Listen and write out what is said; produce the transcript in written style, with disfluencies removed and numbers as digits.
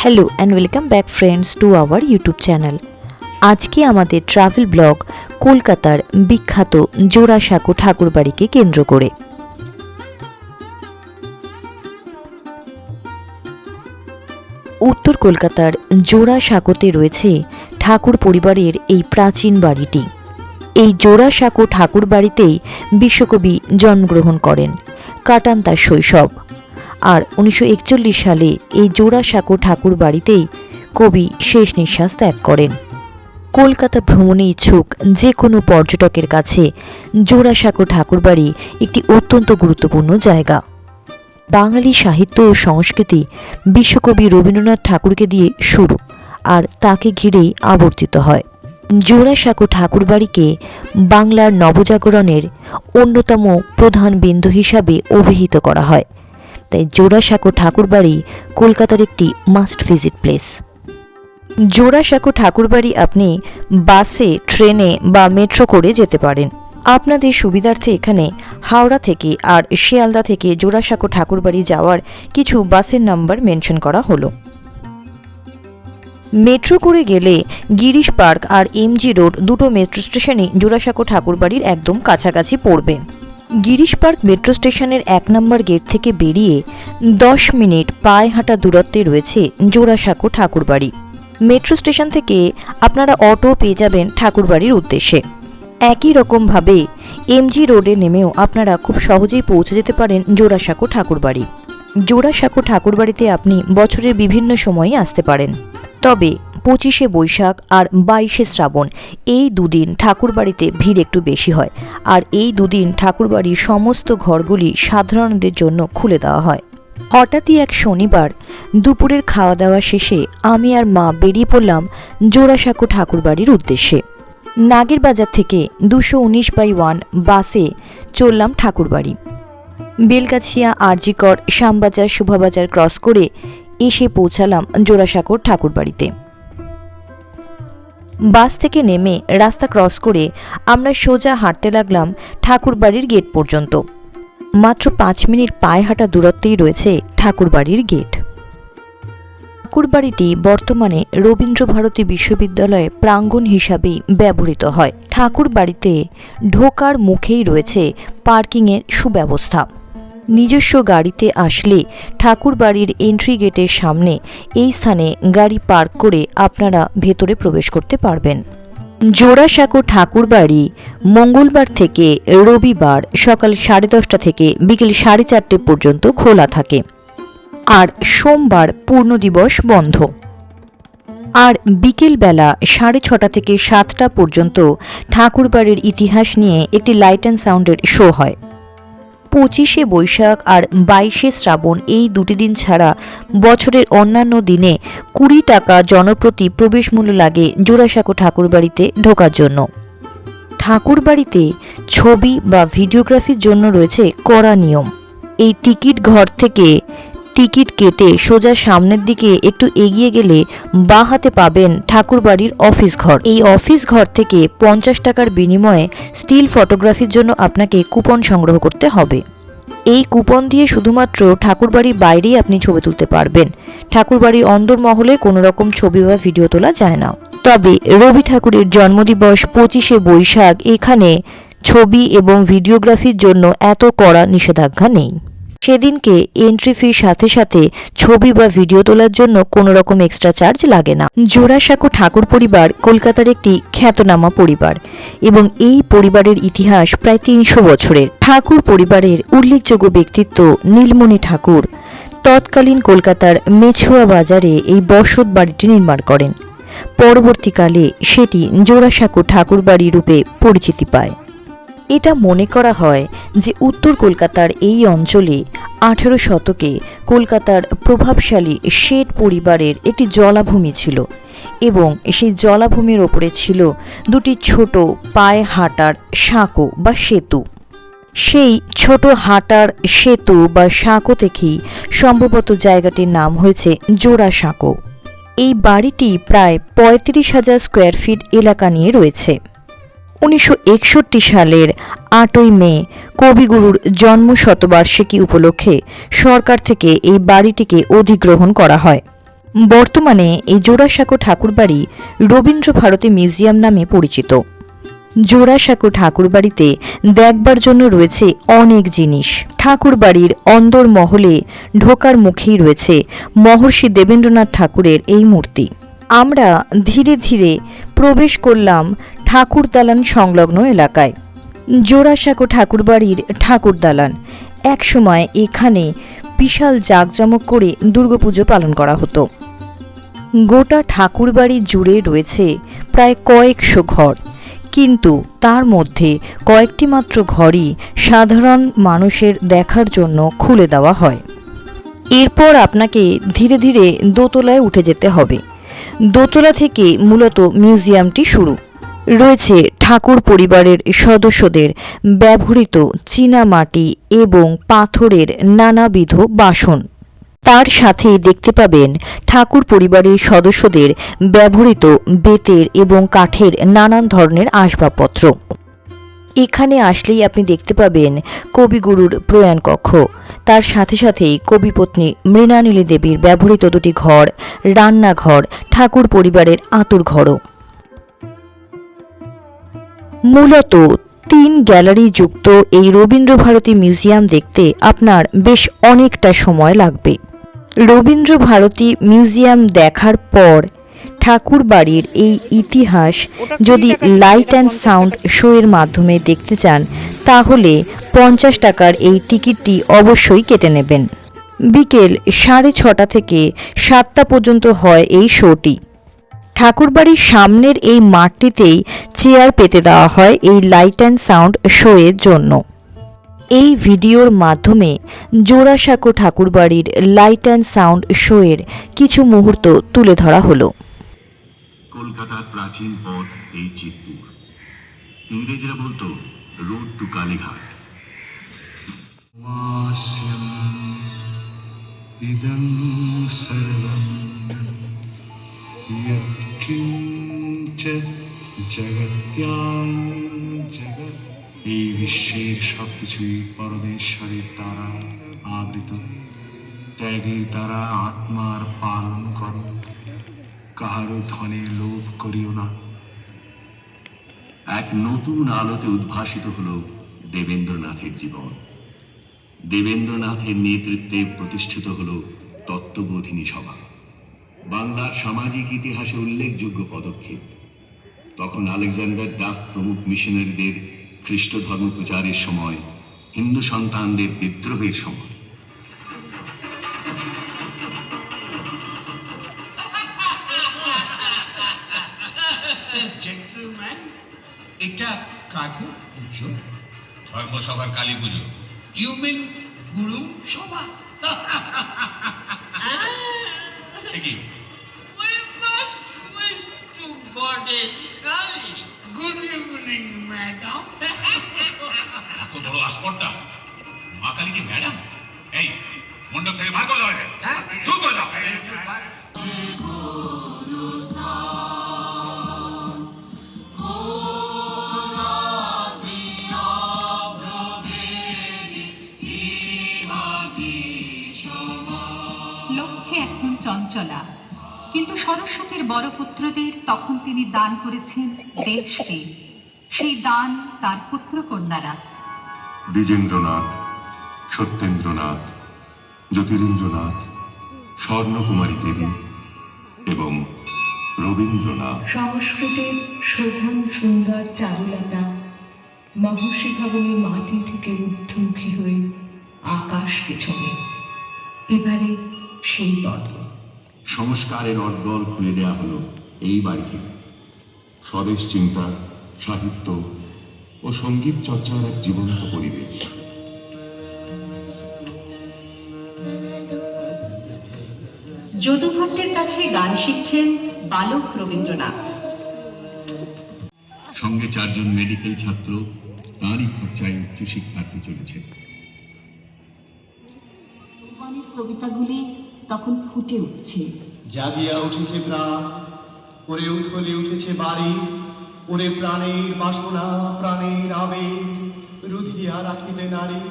Hello and welcome back friends to our YouTube channel. আজকে আমাদের travel blog কলকাতার বিখ্যাত জোড়াসাঁকো ঠাকুরবাড়িকে কেন্দ্র করে। উত্তর কলকাতার জোড়াসাঁকোতে রয়েছে ঠাকুর পরিবারের এই প্রাচীন বাড়িটি। এই জোড়াসাঁকো ঠাকুর বাড়িতেই বিশ্বকবি জন্মগ্রহণ করেন, কাটান তার শৈশব। আর 1941 সালে এই জোড়াসাঁকো ঠাকুর বাড়িতেই কবি শেষ নিঃশ্বাস ত্যাগ করেন। কলকাতা ভ্রমণে ইচ্ছুক যে কোনো পর্যটকের কাছে জোড়াসাঁকো ঠাকুরবাড়ি একটি অত্যন্ত গুরুত্বপূর্ণ জায়গা। বাঙালি সাহিত্য ও সংস্কৃতি বিশ্বকবি রবীন্দ্রনাথ ঠাকুরকে দিয়ে শুরু, আর তাকে ঘিরেই আবর্তিত হয়। জোড়াসাঁকো ঠাকুরবাড়িকে বাংলার নবজাগরণের অন্যতম প্রধান বিন্দু হিসাবে অভিহিত করা হয়। তাই জোড়াসাঁকো ঠাকুরবাড়ি কলকাতার একটি মাস্ট ভিজিট প্লেস। জোড়াসাঁকো ঠাকুরবাড়ি আপনি বাসে, ট্রেনে বা মেট্রো করে যেতে পারেন। আপনাদের সুবিধার্থে এখানে হাওড়া থেকে আর শিয়ালদা থেকে জোড়াসাঁকো ঠাকুরবাড়ি যাওয়ার কিছু বাসের নাম্বার মেনশন করা হলো। মেট্রো করে গেলে গিরিশ পার্ক আর এমজি রোড দুটো মেট্রো স্টেশনই জোড়াসাঁকো ঠাকুরবাড়ির একদম কাছাকাছি পড়বে। গিরিশ পার্ক মেট্রো স্টেশনের 1 নম্বর গেট থেকে বেরিয়ে 10 মিনিট পায়ে হাঁটা দূরত্বে রয়েছে জোড়াসাঁকো ঠাকুরবাড়ি। মেট্রো স্টেশন থেকে আপনারা অটো পেয়ে যাবেন ঠাকুরবাড়ির উদ্দেশ্যে। একই রকমভাবে এমজি রোডে নেমেও আপনারা খুব সহজেই পৌঁছে যেতে পারেন জোড়াসাঁকো ঠাকুরবাড়ি। জোড়াসাঁকো ঠাকুরবাড়িতে আপনি বছরের বিভিন্ন সময়ে আসতে পারেন, তবে 25শে বৈশাখ আর 22শে শ্রাবণ এই দুদিন ঠাকুরবাড়িতে ভিড় একটু বেশি হয়। আর এই দুদিন ঠাকুরবাড়ির সমস্ত ঘরগুলি সাধারণদের জন্য খুলে দেওয়া হয়। হঠাৎই এক শনিবার দুপুরের খাওয়া দাওয়া শেষে আমি আর মা বেরিয়ে পড়লাম জোড়াসাঁকো ঠাকুরবাড়ির উদ্দেশ্যে। নাগের বাজার থেকে 219/1 বাসে চললাম ঠাকুরবাড়ি। বেলগাছিয়া, আরজিকর, শ্যামবাজার, শোভাবাজার ক্রস করে এসে পৌঁছালাম জোড়াসাঁকোর ঠাকুরবাড়িতে। বাস থেকে নেমে রাস্তা ক্রস করে আমরা সোজা হাঁটতে লাগলাম ঠাকুরবাড়ির গেট পর্যন্ত। মাত্র 5 মিনিট পায়ে হাঁটা দূরত্বেই রয়েছে ঠাকুরবাড়ির গেট। ঠাকুরবাড়িটি বর্তমানে রবীন্দ্রভারতী বিশ্ববিদ্যালয়ে প্রাঙ্গণ হিসাবেই ব্যবহৃত হয়। ঠাকুরবাড়িতে ঢোকার মুখেই রয়েছে পার্কিংয়ের সুব্যবস্থা। নিজস্ব গাড়িতে আসলে ঠাকুরবাড়ির এন্ট্রি গেটের সামনে এই স্থানে গাড়ি পার্ক করে আপনারা ভেতরে প্রবেশ করতে পারবেন। জোড়াসাঁকো ঠাকুরবাড়ি মঙ্গলবার থেকে রবিবার সকাল 10:30 থেকে বিকেল 4:30 পর্যন্ত খোলা থাকে, আর সোমবার পূর্ণ দিবস বন্ধ। আর বিকেলবেলা 6:30 থেকে 7টা পর্যন্ত ঠাকুরবাড়ির ইতিহাস নিয়ে একটি লাইট অ্যান্ড সাউন্ডের শো হয়। 25শে বৈশাখ আর 22শে শ্রাবণ এই দুটি দিন ছাড়া বছরের অন্যান্য দিনে 20 টাকা জনপ্রতি প্রবেশ মূল্য লাগে জোড়াসাঁকো ঠাকুরবাড়িতে ঢোকার জন্য। ঠাকুরবাড়িতে ছবি বা ভিডিওগ্রাফির জন্য রয়েছে কড়া নিয়ম। এই টিকিট ঘর থেকে টিকিট কেটে সোজা সামনের দিকে একটু এগিয়ে গেলে বাঁ হাতে পাবেন ঠাকুরবাড়ির অফিস ঘর। এই অফিস ঘর থেকে 50 টাকার বিনিময়ে স্টিল ফটোগ্রাফির জন্য আপনাকে কুপন সংগ্রহ করতে হবে। এই কুপন দিয়ে শুধুমাত্র ঠাকুরবাড়ির বাইরেই আপনি ছবি তুলতে পারবেন। ঠাকুরবাড়ির অন্দরমহলে কোনো রকম ছবি বা ভিডিও তোলা যায় না। তবে রবি ঠাকুরের জন্মদিবস 25শে বৈশাখ এখানে ছবি এবং ভিডিওগ্রাফির জন্য এত কড়া নিষেধাজ্ঞা নেই। সেদিনকে এন্ট্রি ফির সাথে সাথে ছবি বা ভিডিও তোলার জন্য কোনো রকম এক্সট্রা চার্জ লাগে না। জোড়াসাঁকো ঠাকুর পরিবার কলকাতার একটি খ্যাতনামা পরিবার এবং এই পরিবারের ইতিহাস প্রায় 300 বছরের। ঠাকুর পরিবারের উল্লেখযোগ্য ব্যক্তিত্ব নীলমণি ঠাকুর তৎকালীন কলকাতার মেছুয়া বাজারে এই বসত বাড়িটি নির্মাণ করেন। পরবর্তীকালে সেটি জোড়াসাঁকো ঠাকুরবাড়ি রূপে পরিচিতি পায়। এটা মনে করা হয় যে উত্তর কলকাতার এই অঞ্চলে 18 শতকে কলকাতার প্রভাবশালী শেঠ পরিবারের একটি জলাভূমি ছিল এবং সেই জলাভূমির ওপরে ছিল দুটি ছোট পায়ে হাঁটার সাঁকো বা সেতু। সেই ছোট হাঁটার সেতু বা সাঁকো থেকেই সম্ভবত জায়গাটির নাম হয়েছে জোড়াসাঁকো। এই বাড়িটি প্রায় 35,000 স্কোয়ার ফিট এলাকা নিয়ে রয়েছে। 1961 সালের 8ই মে কবিগুরুর জন্ম শতবার্ষিকী উপলক্ষে সরকার থেকে এই বাড়িটিকে অধিগ্রহণ করা হয়। বর্তমানে এই জোড়াসাঁকো ঠাকুরবাড়ি রবীন্দ্র ভারতী মিউজিয়াম নামে পরিচিত। জোড়াসাঁকো ঠাকুরবাড়িতে দেখবার জন্য রয়েছে অনেক জিনিস। ঠাকুরবাড়ির অন্দর মহলে ঢোকার মুখেই রয়েছে মহর্ষি দেবেন্দ্রনাথ ঠাকুরের এই মূর্তি। আমরা ধীরে ধীরে প্রবেশ করলাম ঠাকুর দালান সংলগ্ন এলাকায়। জোড়াসাঁকো ঠাকুরবাড়ির ঠাকুর দালান, একসময় এখানে বিশাল জাঁকজমক করে দুর্গাপুজো পালন করা হতো। গোটা ঠাকুরবাড়ি জুড়ে রয়েছে প্রায় কয়েকশো ঘর, কিন্তু তার মধ্যে কয়েকটি মাত্র ঘরই সাধারণ মানুষের দেখার জন্য খুলে দেওয়া হয়। এরপর আপনাকে ধীরে ধীরে দোতলায় উঠে যেতে হবে। দোতলা থেকে মূলত মিউজিয়ামটি শুরু। রয়েছে ঠাকুর পরিবারের সদস্যদের ব্যবহৃত চীনামাটি এবং পাথরের নানাবিধ বাসন। তার সাথেই দেখতে পাবেন ঠাকুর পরিবারের সদস্যদের ব্যবহৃত বেতের এবং কাঠের নানান ধরনের আসবাবপত্র। এখানে আসলেই আপনি দেখতে পাবেন কবিগুরুর প্রয়াণ কক্ষ, তার সাথে সাথেই কবিপত্নী মৃণালিনী দেবীর ব্যবহৃত দুটি ঘর, রান্নাঘর, ঠাকুর পরিবারের আঁতুর ঘরও। মূলত 3 গ্যালারি যুক্ত এই রবীন্দ্র ভারতী মিউজিয়াম দেখতে আপনার বেশ অনেকটা সময় লাগবে। রবীন্দ্র ভারতী মিউজিয়াম দেখার পর ঠাকুর বাড়ির এই ইতিহাস যদি লাইট অ্যান্ড সাউন্ড শো এর মাধ্যমে দেখতে চান, তাহলে 50 টাকার এই টিকিটটি অবশ্যই কেটে নেবেন। বিকেল 6:30 থেকে 7টা পর্যন্ত হয় এই শোটি। ঠাকুরবাড়ির সামনের এই মাঠটিতেই চেয়ার পেতে দেওয়া হয় এই লাইট অ্যান্ড সাউন্ড শো এর জন্য। এই ভিডিওর মাধ্যমে জোড়াসাঁকো ঠাকুরবাড়ির লাইট অ্যান্ড সাউন্ড শো এর কিছু মুহূর্ত তুলে ধরা হলো। কলকাতার প্রাচীন পথ এই চিত্তুর। ইংরেজরা বলতো রোড টু কালীঘাট। ইদং সর্বম ইয়ৎকিঞ্চ জগত্যাং জগৎ। এই বিশ্বের সবকিছুই পরমেশ্বরের দ্বারা আবৃত। ত্যাগের দ্বারা আত্মার পালন করো, কাহারও ধনে লোভ করিও না। এক নতুন আলোতে উদ্ভাসিত হল দেবেন্দ্রনাথের জীবন। দেবেন্দ্রনাথের নেতৃত্বে প্রতিষ্ঠিত হল তত্ত্ববোধিনী সভা, বাংলার সামাজিক ইতিহাসে উল্লেখযোগ্য পদক্ষেপ। তখন আলেকজান্ডার ডাফ প্রমুখ মিশনারিদের খ্রিস্ট ধর্ম প্রচারের সময়, হিন্দু সন্তানদের বিদ্রোহের সময়। জেন্টলম্যান, এটা কাদের পুজো? ধর্মসভার কালী পুজো। ইউ মিন গুরু সভা? কি? We must wish to Goddess Kali. Good evening, madam. এত বড় আসপর্দা, মা কালী কি ম্যাডাম? এই মণ্ডপ থেকে বার করে দাও এদের। দূর করে দাও। লক্ষ্যে এখন চঞ্চলা, কিন্তু সরস্বতীর বড় পুত্রদের তখন তিনি দান করেছেন দেশকে। সেই দান তার পুত্র কন্যারা দ্বিজেন্দ্রনাথ, সত্যেন্দ্রনাথ, জ্যোতিরিন্দ্রনাথ, স্বর্ণকুমারী দেবী এবং রবীন্দ্রনাথ। সংস্কৃতের শোভন সুন্দর চারুলতা মহর্ষি ভবনের মাটি থেকে ঊর্ধ্বমুখী হয়ে আকাশকে ছোঁয়ে। এবারে সেই পর্ব। সংস্কারের অড্ডল খুলে দেয়া হলো এই বাড়ি থেকে। স্বদেশ চিন্তা, সাহিত্য ও সঙ্গীত চর্চার এক জীবন্ত পরিবেশ। যদু ভট্টের কাছে গান শিখছেন বালক রবীন্দ্রনাথ। সঙ্গে 4 জন মেডিকেল ছাত্র তারই খরচায় উচ্চশিক্ষার্থী চলেছে। কবিতাগুলি তখন ফুটে উঠছে। জাগিয়া উঠেছে প্রাণ, ওরে উথলে উঠেছে বাড়ি, ওরে প্রাণের বাসনা, প্রাণের আবেগ, রুধিয়া রাখিতে নারী